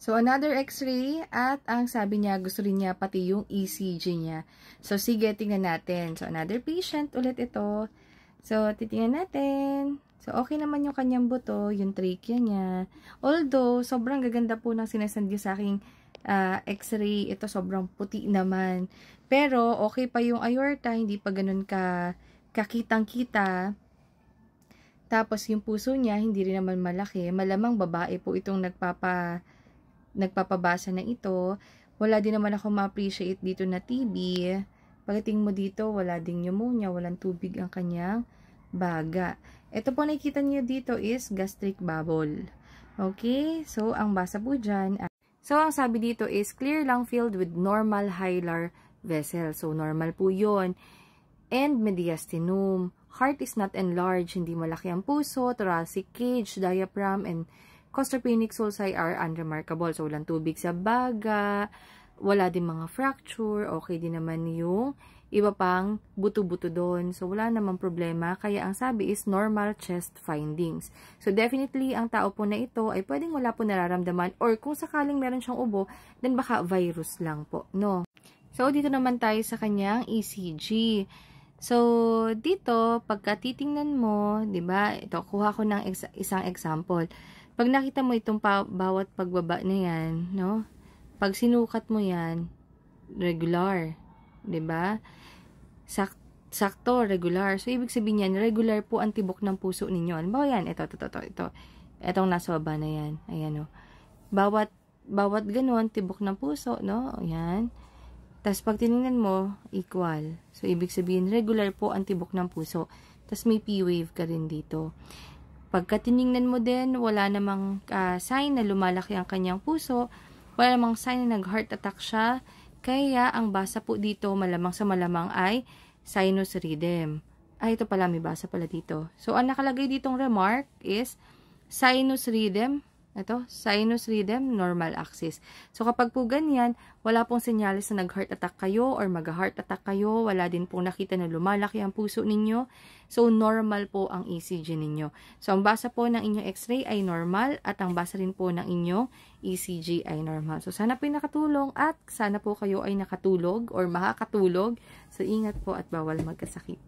So, another x-ray at ang sabi niya, gusto rin niya pati yung ECG niya. So, sige, tingnan natin. So, another patient ulit ito. So, titingnan natin. So, okay naman yung kanyang buto, yung trachea niya. Although, sobrang gaganda po ng sinasend niyo sa aking x-ray. Ito, sobrang puti naman. Pero, okay pa yung aorta, hindi pa ganun kakitang-kita. Tapos, yung puso niya, hindi rin naman malaki. Malamang babae po itong nagpapabasa na ito. Wala din naman ako ma-appreciate dito na TB. Pagdating mo dito, wala ding pneumonia, walang tubig ang kanyang baga. Ito po nakikita niyo dito is gastric bubble. Okay? So, ang basa po dyan. So, ang sabi dito is clear lung filled with normal hilar vessel. So, normal po yun. And mediastinum. Heart is not enlarged. Hindi malaki ang puso, thoracic cage, diaphragm, and costophrenic sulci are unremarkable. So, walang tubig sa baga, wala din mga fracture, okay din naman yung iba pang buto-buto doon. So, wala namang problema. Kaya ang sabi is normal chest findings. So, definitely, ang tao po na ito ay pwedeng wala po nararamdaman or kung sakaling meron siyang ubo, then baka virus lang po, no? So, dito naman tayo sa kanyang ECG. So, dito, pagka titingnan mo, di ba, ito, kuha ko ng isang example. Pag nakita mo itong bawat pagbaba na yan, no? Pag sinukat mo yan, regular. 'Di ba? Sakto, regular. So, ibig sabihin yan, regular po ang tibok ng puso ninyo. Ano ba yan? Ito. Itong nasa baba na yan. Ayan, o. Bawat ganun, tibok ng puso, no? Ayan. Tapos, pag tinignan mo, equal. So, ibig sabihin, regular po ang tibok ng puso. Tapos, may P-wave ka rin dito. Pagka tinignan mo din, wala namang sign na lumalaki ang kanyang puso. Wala namang sign na nag-heart attack siya. Kaya, ang basa po dito, malamang sa malamang ay sinus rhythm. Ito pala, may basa pala dito. So, ang nakalagay ditong remark is sinus rhythm. Ito, sinus rhythm, normal axis. So, kapag po ganyan, wala pong senyales na nag-heart attack kayo or mag-heart attack kayo. Wala din pong nakita na lumalaki ang puso ninyo. So, normal po ang ECG ninyo. So, ang basa po ng inyong x-ray ay normal at ang basa rin po ng inyong ECG ay normal. So, sana po nakatulong at sana po kayo ay nakatulog or makakatulog. So, ingat po at bawal magkasakit.